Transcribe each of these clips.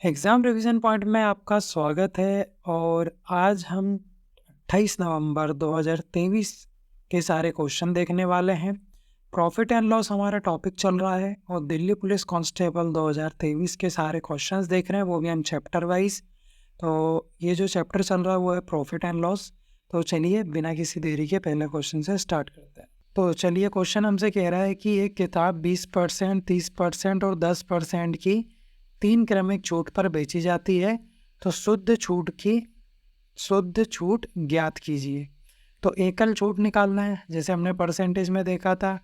Exam revision point में आपका स्वागत है और आज हम 28 नवंबर 2023 के सारे क्वेश्चन देखने वाले हैं। प्रॉफिट एंड लॉस हमारा टॉपिक चल रहा है और दिल्ली पुलिस कांस्टेबल 2023 के सारे क्वेश्चंस देख रहे हैं, वो भी हम चैप्टर वाइज। तो ये जो चैप्टर चल रहा है वो है प्रॉफिट एंड लॉस। तो चलिए बिना किसी देरी के पहले क्वेश्चन से स्टार्ट करते हैं। तो चलिए, क्वेश्चन हमसे कह रहा है कि एक किताब 20%, 30% और 10% की 3 क्रमिक छूट पर बेची जाती है, तो शुद्ध छूट ज्ञात कीजिए। तो एकल छूट निकालना है, जैसे हमने परसेंटेज में देखा था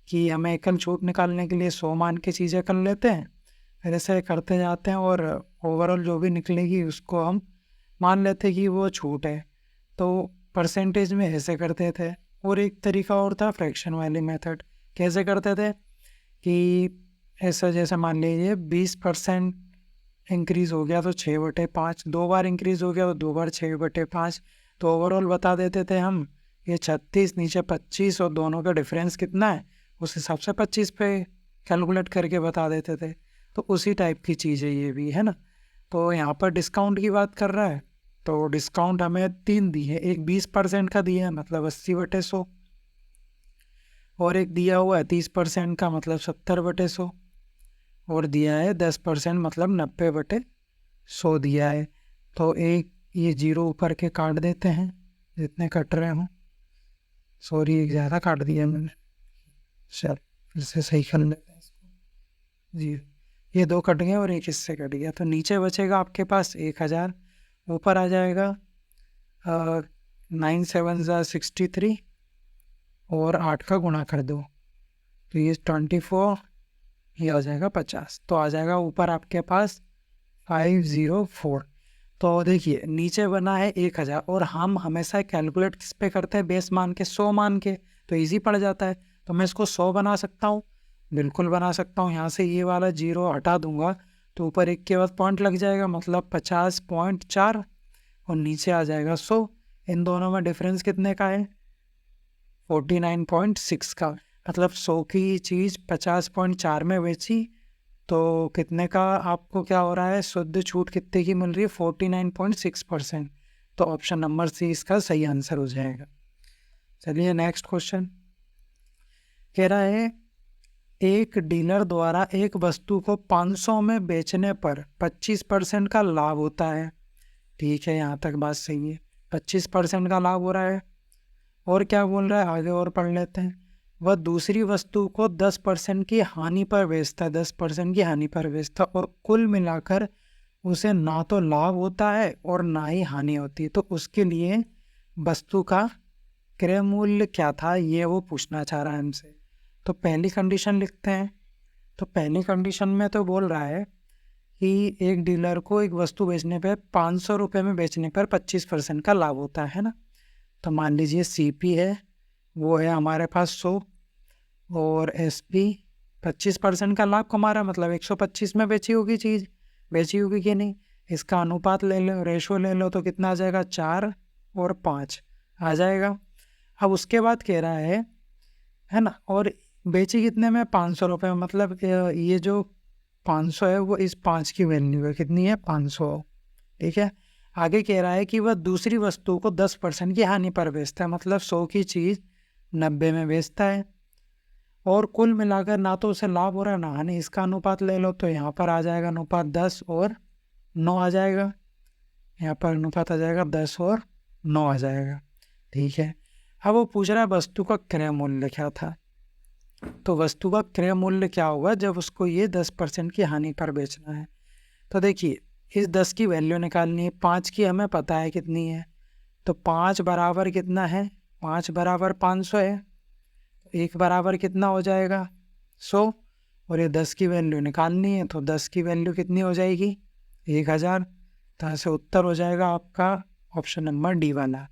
कि हमें एकल छूट निकालने के लिए 100 मान के चीज़ें कर लेते हैं, फिर ऐसे करते जाते हैं और ओवरऑल जो भी निकलेगी उसको हम मान लेते हैं कि वो छूट है। तो परसेंटेज में ऐसे करते थे। और एक तरीका और था फ्रैक्शन वाली मेथड। कैसे करते थे कि ऐसा, जैसे मान लीजिए 20% इंक्रीज़ हो गया तो 6/5, 2 बार इंक्रीज़ हो गया तो 2 बार 6/5। तो ओवरऑल बता देते थे हम, ये 36 नीचे 25 और दोनों का डिफरेंस कितना है उस हिसाब से 25 पे कैलकुलेट करके बता देते थे। तो उसी टाइप की चीज़ है ये भी, है ना। तो यहाँ पर डिस्काउंट की बात कर रहा है, तो डिस्काउंट हमें 3 दी है। एक 20% का दिया है मतलब 80/100, और एक दिया हुआ है 30% का मतलब 70/100, और दिया है 10% मतलब 90/100 दिया है। तो एक ये जीरो ऊपर के काट देते हैं जितने कट रहे हों। सॉरी, एक ज़्यादा काट दिया मैंने। चल फिर से सही कर लेते हैं इसको। जी, ये 2 कट गए और एक इससे कट गया, तो नीचे बचेगा आपके पास 1000। ऊपर आ जाएगा 9 7 63 और 8 का गुणा कर दो, तो ये 24, ये आ जाएगा 50। तो आ जाएगा ऊपर आपके पास 504। तो देखिए नीचे बना है 1000 और हम हमेशा कैलकुलेट किस पे करते हैं, बेस मान के, 100 मान के, तो इजी पड़ जाता है। तो मैं इसको 100 बना सकता हूँ, बिल्कुल बना सकता हूँ। यहाँ से ये वाला जीरो हटा दूंगा तो ऊपर 1 के बाद पॉइंट लग जाएगा, मतलब 50.4, और नीचे आ जाएगा 100। इन दोनों में डिफरेंस कितने का है? 49.6 का। मतलब 100 की चीज़ 50.4 में बेची तो कितने का आपको क्या हो रहा है, शुद्ध छूट कितने की मिल रही है? 49.6%। तो ऑप्शन नंबर सी इसका सही आंसर हो जाएगा। चलिए नेक्स्ट क्वेश्चन कह रहा है, एक डीलर द्वारा एक वस्तु को 500 में बेचने पर 25% का लाभ होता है। ठीक है, यहाँ तक बात सही है, 25% का लाभ हो रहा है। और क्या बोल रहा है आगे, और पढ़ लेते हैं। वह दूसरी वस्तु को 10% की हानि पर बेचता है, 10% की हानि पर बेचता है, और कुल मिलाकर उसे ना तो लाभ होता है और ना ही हानि होती है। तो उसके लिए वस्तु का क्रय मूल्य क्या था, ये वो पूछना चाह रहा है हमसे। तो पहली कंडीशन लिखते हैं। तो पहली कंडीशन में तो बोल रहा है कि एक डीलर को एक वस्तु बेचने पर 500 रुपये में बेचने पर 25% का लाभ होता है ना। तो मान लीजिए CP है, वो है हमारे पास 100, और SP 25% का लाभ कमा रहा, मतलब 125 में बेची होगी चीज़, बेची होगी कि नहीं। इसका अनुपात ले लो, रेशो ले लो, तो कितना आ जाएगा? 4 और 5 आ जाएगा। अब उसके बाद कह रहा है ना, और बेची कितने में? 500 रुपये में, मतलब ये जो 500 है वो इस 5 की वैल्यू है, कितनी है? 500। ठीक है, आगे कह रहा है कि वह दूसरी वस्तु को 10% की हानि पर बेचता है, मतलब 100 की चीज़ 90 में बेचता है, और कुल मिलाकर ना तो उसे लाभ हो रहा है ना हानि। इसका अनुपात ले लो, तो यहाँ पर आ जाएगा अनुपात 10 और 9 आ जाएगा। यहाँ पर अनुपात आ जाएगा 10 और 9 आ जाएगा। ठीक है, अब वो पूछ रहा है वस्तु का क्रय मूल्य क्या था। तो वस्तु का क्रय मूल्य क्या होगा जब उसको ये 10% की हानि पर बेचना है। तो देखिए, इस 10 की वैल्यू निकालनी है, 5 की हमें पता है कितनी है। तो 5 बराबर कितना है? 5 बराबर 500 है। तो 1 बराबर कितना हो जाएगा? 100। और ये 10 की वैल्यू निकालनी है, तो 10 की वैल्यू कितनी हो जाएगी? 1000। तो ऐसे उत्तर हो जाएगा आपका ऑप्शन नंबर डी वाला।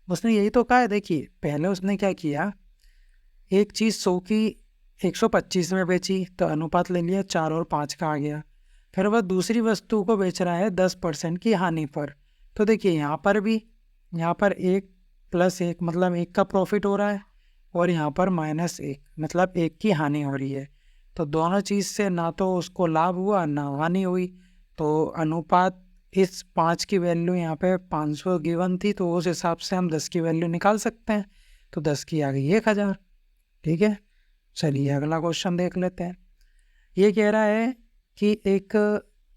उसने यही तो कहा है। देखिए पहले उसने क्या किया, एक चीज़ 100 की 125 में बेची, तो अनुपात ले लिया 4 और 5 का आ गया। फिर वह दूसरी वस्तु को बेच रहा है 10% की हानि पर। तो देखिए यहाँ पर भी, यहाँ पर 1 + 1 मतलब 1 का प्रॉफिट हो रहा है, और यहाँ पर -1 मतलब 1 की हानि हो रही है। तो दोनों चीज़ से ना तो उसको लाभ हुआ ना हानि हुई। तो अनुपात इस 5 की वैल्यू यहाँ पे 500 गिवन थी, तो उस हिसाब से हम 10 की वैल्यू निकाल सकते हैं। तो 10 की आ गई 1000। ठीक है, चलिए अगला क्वेश्चन देख लेते हैं। ये कह रहा है कि एक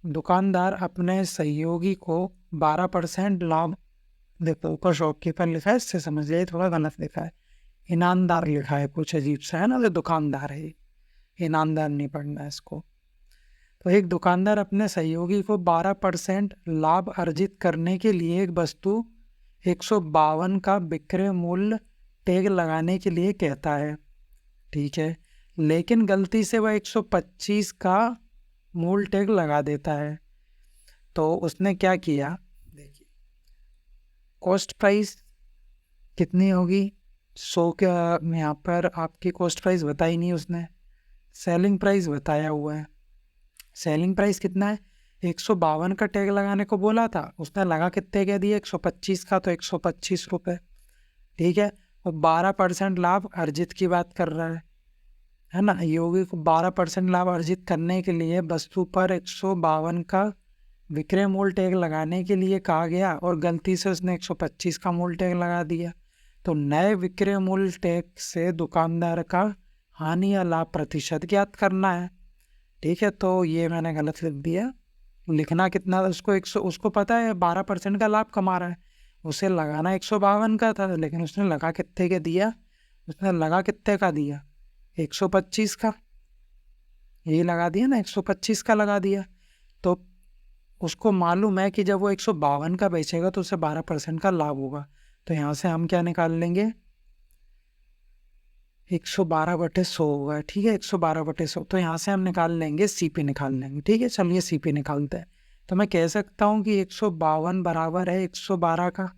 दुकानदार अपने सहयोगी को 12% लाभ, देखो ऊपर शॉपकीपर लिखा है, इससे समझ लिया थोड़ा गलत लिखा है, ईनामदार लिखा है, कुछ अजीब सा है ना, तो दुकानदार है, ईनामदार नहीं पढ़ना है इसको। तो एक दुकानदार अपने सहयोगी को 12% लाभ अर्जित करने के लिए एक वस्तु 152 का विक्रय मूल्य टैग लगाने के लिए कहता है। ठीक है, लेकिन गलती से वह 125 का मूल्य टैग लगा देता है। तो उसने क्या किया, देखिए कॉस्ट प्राइस कितनी होगी 100 का, यहाँ पर आपकी कॉस्ट प्राइस बताई नहीं उसने, सेलिंग प्राइस बताया हुआ है। सेलिंग प्राइस कितना है, 152 का टैग लगाने को बोला था, उसने लगा कितने का दिया 125 का, तो 125 रुपये। ठीक है, और 12% लाभ अर्जित की बात कर रहा है ना। योगी को 12% लाभ अर्जित करने के लिए वस्तु पर 152 का विक्रय मूल्य टैग लगाने के लिए कहा गया और गलती से उसने 125 का मूल्य टैग लगा दिया। तो नए विक्रय मूल्य टैग से दुकानदार का हानि या लाभ प्रतिशत ज्ञात करना है। ठीक है, तो ये मैंने गलत लिख दिया, लिखना कितना था उसको 100, उसको पता है 12% का लाभ कमा रहा है, उसे लगाना 152 का था, लेकिन उसने लगा कितने का दिया, उसने लगा कितने का दिया 125 का, यही लगा दिया ना, 125 का लगा दिया। तो उसको मालूम है कि जब वो 152 का बेचेगा तो उसे 12% का लाभ होगा। तो यहाँ से हम क्या निकाल लेंगे, 112/100 होगा। ठीक है, 112/100, तो यहाँ से हम निकाल लेंगे CP निकाल लेंगे। ठीक है, चलिए CP निकालते हैं। तो मैं कह सकता हूँ कि 152 बराबर है 112 का,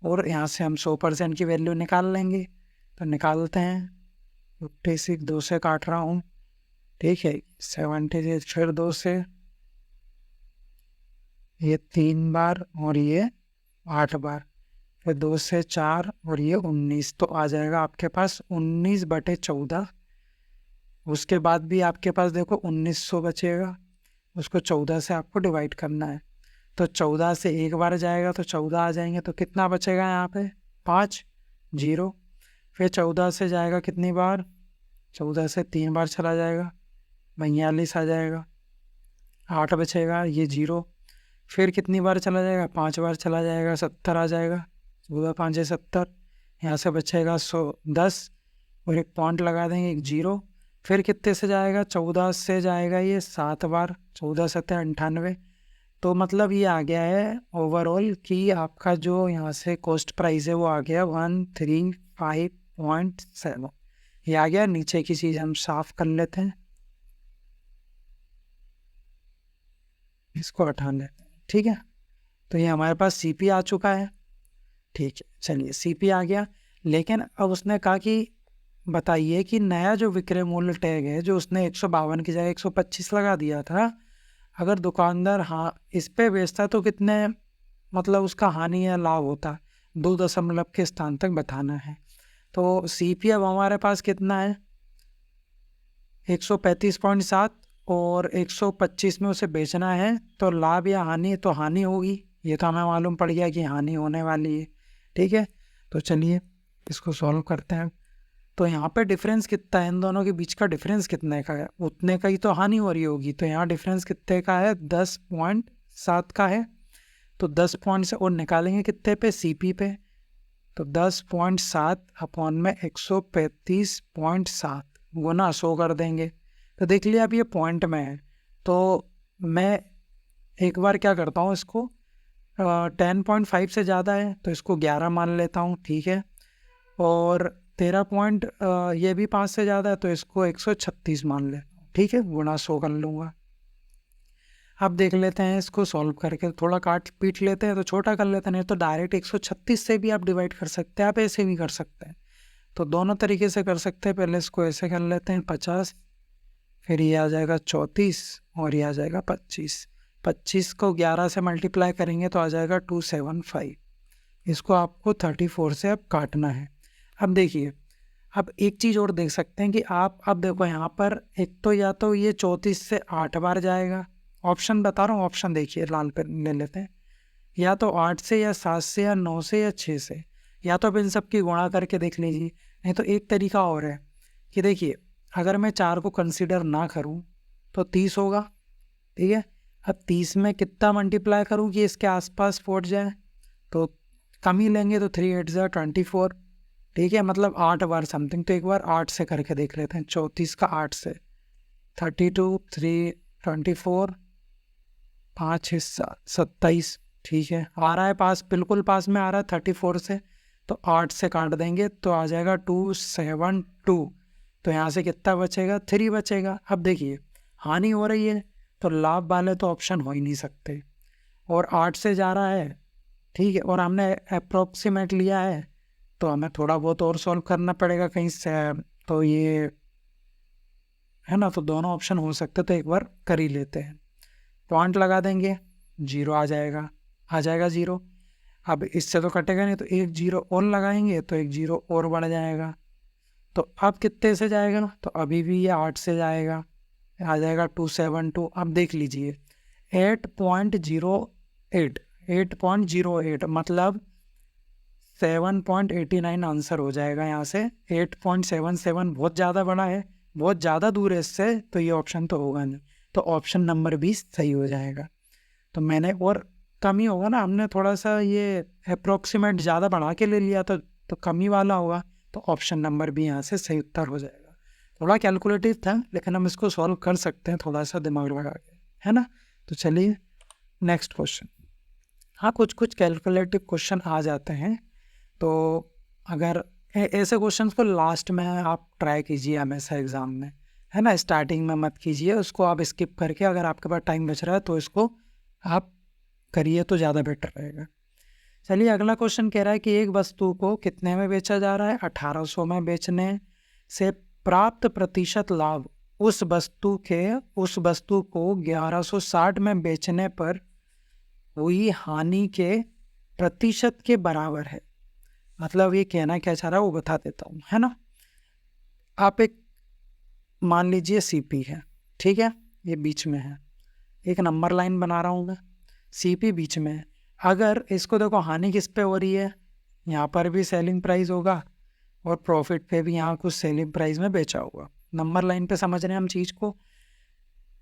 और यहाँ से हम 100% की वैल्यू निकाल लेंगे। तो निकालते हैं, 56 2 से काट रहा हूँ। ठीक है, 76 फिर 2 से, ये 3 बार और ये 8 बार, फिर 2 से 4 और ये 19, तो आ जाएगा आपके पास 19/14। उसके बाद भी आपके पास देखो 1900 बचेगा, उसको 14 से आपको डिवाइड करना है। तो 14 से एक बार जाएगा तो 14 आ जाएंगे, तो कितना बचेगा यहाँ पे 5 0। फिर 14 से जाएगा कितनी बार, 14 से 3 बार चला जाएगा, 42 आ जाएगा, 8 बचेगा, ये 0। फिर कितनी बार चला जाएगा, 5 बार चला जाएगा, 70 आ जाएगा, 14 5 70। यहाँ से बचेगा 110 और एक पॉइंट लगा देंगे, एक 0। फिर कितने से जाएगा, 14 से जाएगा ये 7 बार, 14 7 98। तो मतलब ये आ गया है ओवरऑल कि आपका जो यहाँ से कॉस्ट प्राइस है वो आ गया 135.7। ये आ गया। नीचे की चीज़ हम साफ कर लेते हैं, इसको हटा लेते हैं। ठीक है, तो ये हमारे पास CP आ चुका है। ठीक है, चलिए CP आ गया, लेकिन अब उसने कहा कि बताइए कि नया जो विक्रय मूल्य टैग है जो उसने 152 की जगह 125 लगा दिया था, अगर दुकानदार हाँ इस पे बेचता तो कितने मतलब उसका हानि या लाभ होता, 2 दशमलव के स्थान तक बताना है। तो CP अब हमारे पास कितना है 135.7 और 125 में उसे बेचना है, तो लाभ या हानि, तो हानि होगी, ये तो हमें मालूम पड़ गया कि हानि होने वाली है। ठीक है, तो चलिए इसको सॉल्व करते हैं। तो यहाँ पे डिफरेंस कितना है, इन दोनों के बीच का डिफरेंस कितने का है, उतने का ही तो हानि हो रही होगी। तो यहाँ डिफरेंस कितने का है, 10.7 का है। तो 10 पॉइंट से और निकालेंगे कितने पे, CP पे। तो 10.7 अपॉन में 135.7 गुना 100 कर देंगे। तो देख लिया अब ये पॉइंट में है, तो मैं एक बार क्या करता हूँ, इसको 10.5 से ज़्यादा है तो इसको 11 मान लेता हूँ। ठीक है, और 13 पॉइंट ये भी 5 से ज़्यादा है तो इसको 136 मान ले। ठीक है, गुना 100 कर लूँगा। अब देख लेते हैं इसको सॉल्व करके, थोड़ा काट पीट लेते हैं तो छोटा कर लेते हैं, नहीं तो डायरेक्ट 136 से भी आप डिवाइड कर सकते हैं, आप ऐसे भी कर सकते हैं। तो दोनों तरीके से कर सकते हैं। पहले इसको ऐसे कर लेते हैं 50, फिर ये आ जाएगा 34 और ये आ जाएगा 25। 25 को 11 से मल्टीप्लाई करेंगे तो आ जाएगा 275। इसको आपको 34 से अब काटना है। अब देखिए, अब एक चीज़ और देख सकते हैं कि आप अब देखो यहाँ पर एक तो या तो ये 34 से 8 बार जाएगा ऑप्शन बता रहा हूँ, ऑप्शन देखिए लाल पे ले लेते हैं, या तो 8 से या 7 से या 9 से या 6 से, या तो आप इन सब की गुणा करके देख लीजिए। नहीं तो एक तरीका और है कि देखिए अगर मैं 4 को कंसिडर ना करूँ तो 30 होगा, ठीक है। अब 30 में कितना मल्टीप्लाई करूँ कि इसके आसपास पहुँच जाए, तो कम ही लेंगे, तो 3 8 जा 24, ठीक है, मतलब 8 बार समथिंग। तो एक बार 8 से करके देख लेते हैं, 34 का 8 से 32, 3 24, 5 हिस्सा 27, ठीक है, आ रहा है पास, बिल्कुल पास में आ रहा है 34 से। तो 8 से काट देंगे तो आ जाएगा 272। तो यहाँ से कितना बचेगा, 3 बचेगा। अब देखिए हानि हो रही है तो लाभ वाले तो ऑप्शन हो ही नहीं सकते, और 8 से जा रहा है, ठीक है, और हमने अप्रोक्सीमेट लिया है, तो हमें थोड़ा बहुत और सॉल्व करना पड़ेगा कहीं से। तो ये है ना, तो दोनों ऑप्शन हो सकते, तो एक बार कर ही लेते हैं। पॉइंट लगा देंगे, 0 आ जाएगा 0। अब इससे तो कटेगा नहीं, तो एक 0 और लगाएंगे तो एक 0 और बढ़ जाएगा। तो अब कितने से जाएगा, तो अभी भी ये 8 से जाएगा, आ जाएगा 272। अब देख लीजिए 8.08, 8.08 मतलब 7.89 आंसर हो जाएगा यहाँ से। 8.77 बहुत ज़्यादा बड़ा है, बहुत ज़्यादा दूर है इससे, तो ये ऑप्शन तो होगा नहीं, तो ऑप्शन नंबर 20 सही हो जाएगा। तो मैंने और कम ही होगा ना, हमने थोड़ा सा ये अप्रोक्सीमेट ज़्यादा बढ़ा के ले लिया, तो कम ही वाला होगा, तो ऑप्शन नंबर भी यहाँ से सही उत्तर हो जाएगा। थोड़ा कैलकुलेटिव था, लेकिन हम इसको सॉल्व कर सकते हैं थोड़ा सा दिमाग लगा के, है ना। तो चलिए नेक्स्ट क्वेश्चन। हाँ, कुछ कुछ कैलकुलेटिव क्वेश्चन आ जाते हैं, तो अगर ऐसे क्वेश्चंस को लास्ट में आप ट्राई कीजिए हमेशा एग्ज़ाम में, है ना, स्टार्टिंग में मत कीजिए, उसको आप स्किप करके अगर आपके पास टाइम बच रहा है तो इसको आप करिए तो ज़्यादा बेटर रहेगा। चलिए अगला क्वेश्चन कह रहा है कि एक वस्तु को कितने में बेचा जा रहा है, 1800 में बेचने से प्राप्त प्रतिशत लाभ उस वस्तु को 1160 में बेचने पर हुई हानि के प्रतिशत के बराबर है। मतलब ये कहना क्या चाह रहा है वो बता देता हूँ, है ना। आप एक मान लीजिए सीपी है, ठीक है, ये बीच में है, एक नंबर लाइन बना रहा हूँ मैं, सीपी बीच में है। अगर इसको देखो हानि किस पे हो रही है, यहाँ पर भी सेलिंग प्राइस होगा और प्रॉफिट पे भी यहाँ कुछ सेलिंग प्राइस में बेचा होगा। नंबर लाइन पे समझ रहे हैं हम चीज़ को।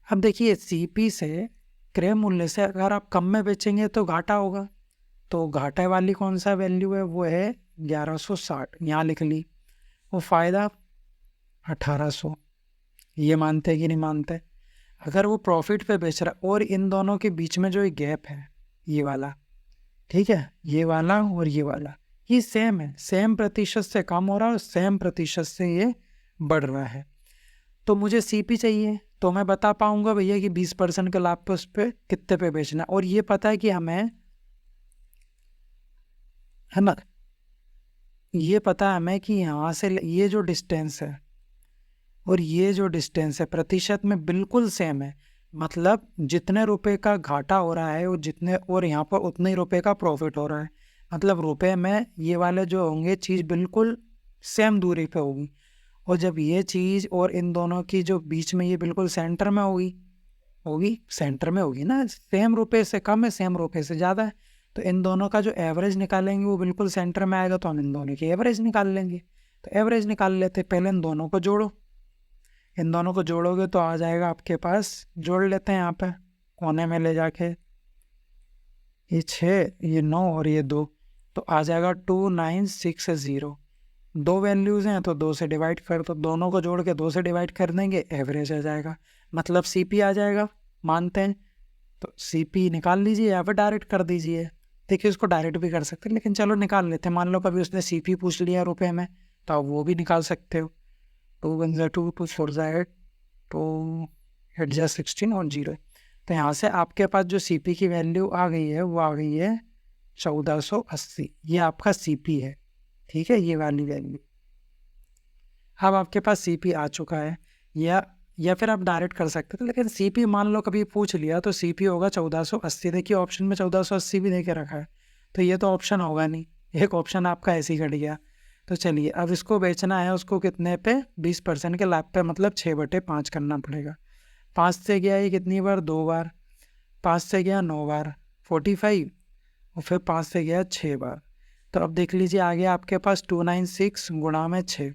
अब देखिए सीपी से क्रय मूल्य से अगर आप कम में बेचेंगे तो घाटा होगा, तो घाटे वाली कौन सा वैल्यू है, वो है 1160, यहाँ लिख ली। वो फ़ायदा 1800, ये मानते कि नहीं मानते। अगर वो प्रॉफिट पे बेच रहा है और इन दोनों के बीच में जो गैप है ये वाला, ठीक है, ये वाला और ये वाला, ये सेम है, सेम प्रतिशत से कम हो रहा है और सेम प्रतिशत से ये बढ़ रहा है। तो मुझे सीपी चाहिए, तो मैं बता पाऊंगा भैया कि 20% के लाभ पे उस पर कितने पे बेचना, और ये पता है कि हमें, है ना, ये पता है हमें कि यहाँ से ये जो डिस्टेंस है और ये जो डिस्टेंस है प्रतिशत में बिल्कुल सेम है। मतलब जितने रुपए का घाटा हो रहा है और यहाँ पर उतने ही रुपए का प्रॉफिट हो रहा है। मतलब रुपए में ये वाले जो होंगे चीज़ बिल्कुल सेम दूरी पे होगी, और जब ये चीज़ और इन दोनों की जो बीच में ये बिल्कुल सेंटर में होगी सेंटर में होगी ना, सेम रुपए से कम है सेम रुपए से ज़्यादा है, तो इन दोनों का जो एवरेज निकालेंगे वो बिल्कुल सेंटर में आएगा, तो हम इन दोनों की एवरेज निकाल लेंगे। तो एवरेज निकाल लेते, पहले इन दोनों को जोड़ो, इन दोनों को जोड़ोगे तो आ जाएगा आपके पास, जोड़ लेते हैं यहाँ पे कोने में ले जाके, ये 6 ये 9 और ये 2, तो आ जाएगा 2960। दो वैल्यूज़ हैं तो 2 से डिवाइड कर, तो दोनों को जोड़ के 2 से डिवाइड कर देंगे, एवरेज आ जाएगा, मतलब सीपी आ जाएगा। मानते हैं तो सीपी निकाल लीजिए या फिर डायरेक्ट कर दीजिए। देखिए उसको डायरेक्ट भी कर सकते हैं, लेकिन चलो निकाल लेते हैं। मान लो कभी उसने सीपी पूछ लिया रुपए में, तो आप वो भी निकाल सकते हो। 2 1 2 2 4 8 2 8 16 और 0। तो यहाँ से आपके पास जो सीपी की वैल्यू आ गई है वो आ गई है 1480। ये आपका सीपी है, ठीक है, ये वाली वैल्यू। अब आपके पास सीपी आ चुका है, या फिर आप डायरेक्ट कर सकते थे, लेकिन सीपी मान लो कभी पूछ लिया तो सीपी होगा 1480। देखिए ऑप्शन में 1480 भी दे के रखा है, तो ये तो ऑप्शन होगा नहीं, एक ऑप्शन आपका ऐसे ही कट गया। तो चलिए अब इसको बेचना है, उसको कितने पे, 20% के लाभ पे, मतलब 6/5 करना पड़ेगा। 5 से गया ये कितनी बार, 2 बार, 5 से गया 9 बार 45, और फिर 5 से गया 6 बार। तो अब देख लीजिए आगे आपके पास 296 गुणा में 6।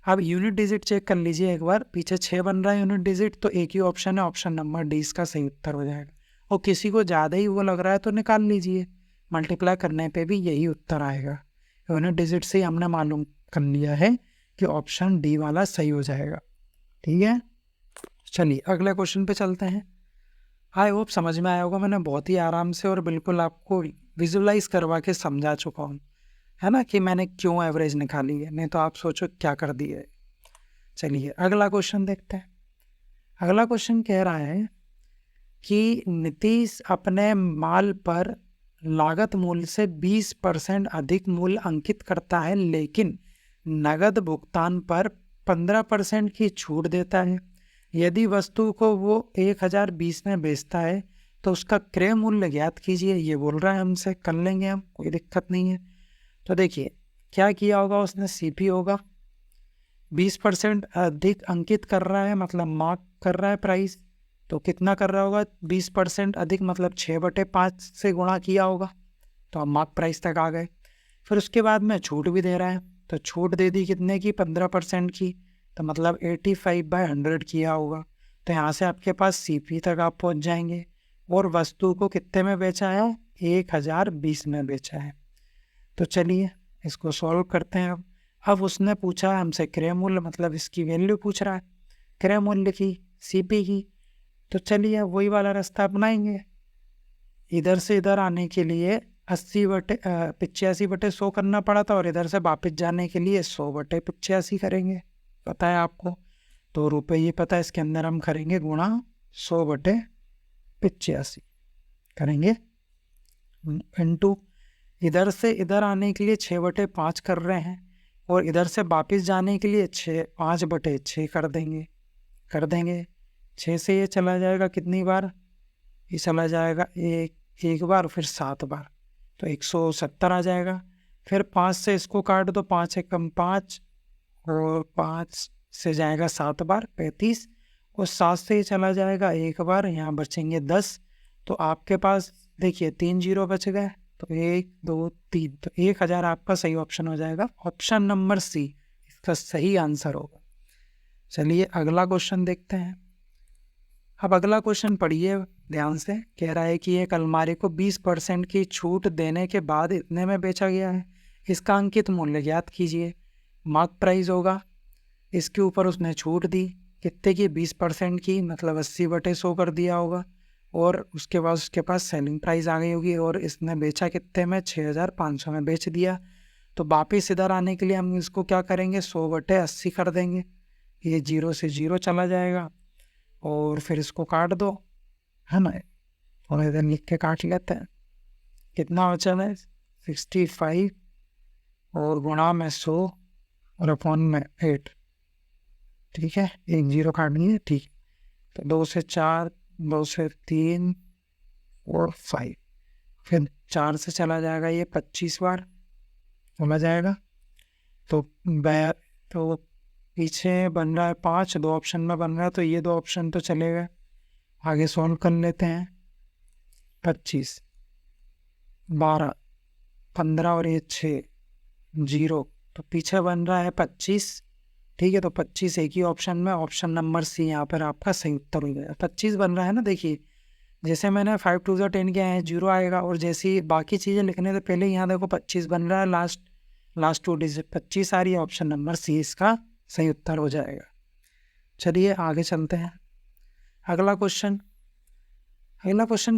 अब यूनिट डिजिट चेक कर लीजिए एक बार, पीछे 6 बन रहा है यूनिट डिजिट, तो एक ही ऑप्शन है, ऑप्शन नंबर डी इसका सही उत्तर हो जाएगा। और किसी को ज़्यादा ही वो लग रहा है तो निकाल लीजिए, मल्टीप्लाई करने पे भी यही उत्तर आएगा। यूनिट डिजिट से हमने मालूम कर लिया है कि ऑप्शन डी वाला सही हो जाएगा। ठीक है, चलिए अगले क्वेश्चन पे चलते हैं। आई होप समझ में आया होगा, मैंने बहुत ही आराम से और बिल्कुल आपको विजुलाइज करवा के समझा चुका हूँ, है ना, कि मैंने क्यों एवरेज निकाली है, नहीं तो आप सोचो क्या कर दिए। चलिए अगला क्वेश्चन देखते हैं। अगला क्वेश्चन कह रहा है कि नीतीश अपने माल पर लागत मूल्य से 20% अधिक मूल्य अंकित करता है, लेकिन नगद भुगतान पर 15% की छूट देता है। यदि वस्तु को वो 1020 में बेचता है तो उसका क्रय मूल्य ज्ञात कीजिए। ये बोल रहा है हमसे, कर लेंगे हम, कोई दिक्कत नहीं है। तो देखिए क्या किया होगा उसने, सीपी होगा, 20% अधिक अंकित कर रहा है मतलब मार्क कर रहा है प्राइस, तो कितना कर रहा होगा, 20% अधिक मतलब 6/5 से गुणा किया होगा, तो हम मार्क प्राइस तक आ गए। फिर उसके बाद में छूट भी दे रहा है, तो छूट दे दी कितने की, 15% की, तो मतलब 85/100 किया होगा। तो यहाँ से आपके पास सीपी तक आप पहुँच जाएंगे। और वस्तु को कितने में बेचा है, 1020 में बेचा है। तो चलिए इसको सॉल्व करते हैं। अब उसने पूछा हमसे क्रय मूल्य, मतलब इसकी वैल्यू पूछ रहा है, क्रय मूल्य की, सीपी की। तो चलिए वही वाला रास्ता अपनाएंगे। इधर से इधर आने के लिए 85/100 करना पड़ा था, और इधर से वापस जाने के लिए 100/85 करेंगे, पता है आपको। तो रुपये ये पता है, इसके अंदर हम करेंगे गुणा 100/85 करेंगे, इंटू इधर से इधर आने के लिए 6/5 कर रहे हैं, और इधर से वापस जाने के लिए 5/6 कर देंगे। 6 से ये चला जाएगा कितनी बार, ये चला जाएगा एक बार, फिर 7 बार, तो 170 आ जाएगा। फिर 5 से इसको काट दो, 5 एकम 5, और 5 से जाएगा 7 बार 35, और 7 से ये चला जाएगा एक बार, यहाँ बचेंगे 10। तो आपके पास देखिए 3 जीरो बच गए, तो 1 2 3, तो 1000 आपका सही ऑप्शन हो जाएगा। ऑप्शन नंबर सी इसका सही आंसर होगा। चलिए अगला क्वेश्चन देखते हैं। अब अगला क्वेश्चन पढ़िए ध्यान से। कह रहा है कि एक अलमारी को 20% की छूट देने के बाद इतने में बेचा गया है, इसका अंकित मूल्य ज्ञात कीजिए। मार्क प्राइस होगा, इसके ऊपर उसने छूट दी कितने की, 20% की, मतलब 80/100 कर दिया होगा, और उसके बाद उसके पास सेलिंग प्राइस आ गई होगी, और इसने बेचा कितने में, 6500 में बेच दिया। तो वापिस इधर आने के लिए हम इसको क्या करेंगे, 100/80 कर देंगे, ये 0 से 0 चला जाएगा, और फिर इसको काट दो, है ना, और इधर लिख के काट लेते हैं। कितना बचा है, 65, और गुणा में 100, और अपॉन में 8। ठीक है, 1 0 काटनी है, ठीक। तो 2 से 4, 2 से 3 और 5, फिर 4 से चला जाएगा ये 25 बार चला जाएगा। तो पीछे बन रहा है 5, 2 ऑप्शन में बन रहा है, तो ये 2 ऑप्शन तो चलेगा। आगे सॉल्व कर लेते हैं। 25, 12, 15 और ये 6 0, तो पीछे बन रहा है 25। ठीक है, तो 25 एक ही ऑप्शन में, ऑप्शन नंबर सी यहाँ पर आपका सही उत्तर हो गया। 25 बन रहा है ना, देखिए जैसे मैंने 5 2 10 किया है 0 आएगा, और जैसी बाकी चीज़ें लिखने से पहले यहाँ देखो 25 बन रहा है, लास्ट 2 डिजिट 25 आ रही है, ऑप्शन नंबर सी इसका सही उत्तर हो जाएगा। चलिए आगे चलते हैं। अगला क्वेश्चन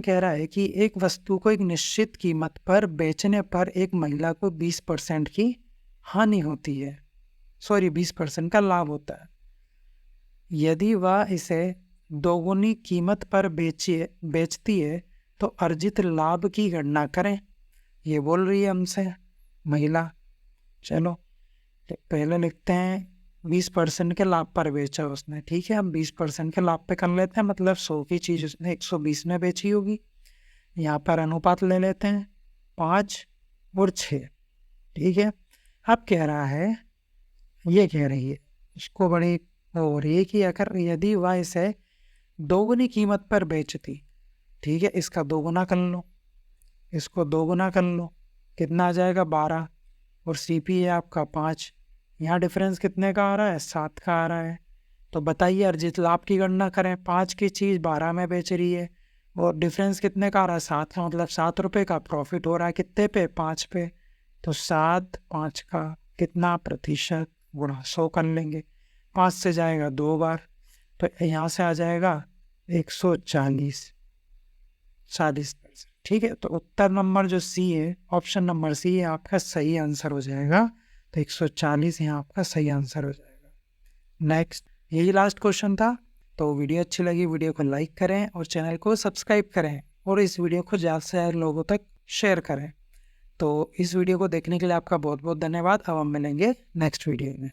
कह रहा है कि एक वस्तु को एक निश्चित कीमत पर बेचने पर एक महिला को 20% की हानि होती है, 20% का लाभ होता है। यदि वह इसे दोगुनी कीमत पर बेचती है तो अर्जित लाभ की गणना करें, ये बोल रही है हमसे महिला। चलो पहले लिखते हैं 20% के लाभ पर बेचा उसने। ठीक है, हम 20% के लाभ पे कर लेते हैं, मतलब 100 की चीज़ उसने 120 में बेची होगी। यहाँ पर अनुपात ले लेते हैं 5 और 6। ठीक है, अब कह रहा है, ये कह रही है इसको बड़ी हो रही है कि अगर यदि वह इसे दोगुनी कीमत पर बेचती ठीक है, इसका 2 गुना कर लो, इसको 2 गुना कर लो, कितना आ जाएगा 12, और CP है आपका 5। यहाँ डिफरेंस कितने का आ रहा है, 7 का आ रहा है। तो बताइए अर्जित लाभ की गणना करें, 5 की चीज़ 12 में बेच रही है और डिफरेंस कितने का आ रहा है, 7 का, मतलब 7 रुपये का प्रॉफिट हो रहा है कितने पे, 5 पे। तो 7 5 का कितना प्रतिशत गुणा 100 कर लेंगे, 5 से जाएगा 2 बार, तो यहाँ से आ जाएगा 140%। ठीक है, तो उत्तर नंबर जो सी है, ऑप्शन नंबर सी है आपका सही आंसर हो जाएगा। तो 140 यहाँ आपका सही आंसर हो जाएगा। नेक्स्ट, यही लास्ट क्वेश्चन था। तो वीडियो अच्छी लगी, वीडियो को लाइक करें और चैनल को सब्सक्राइब करें और इस वीडियो को ज़्यादा से ज़्यादा लोगों तक शेयर करें। तो इस वीडियो को देखने के लिए आपका बहुत बहुत धन्यवाद। अब हम मिलेंगे नेक्स्ट वीडियो में।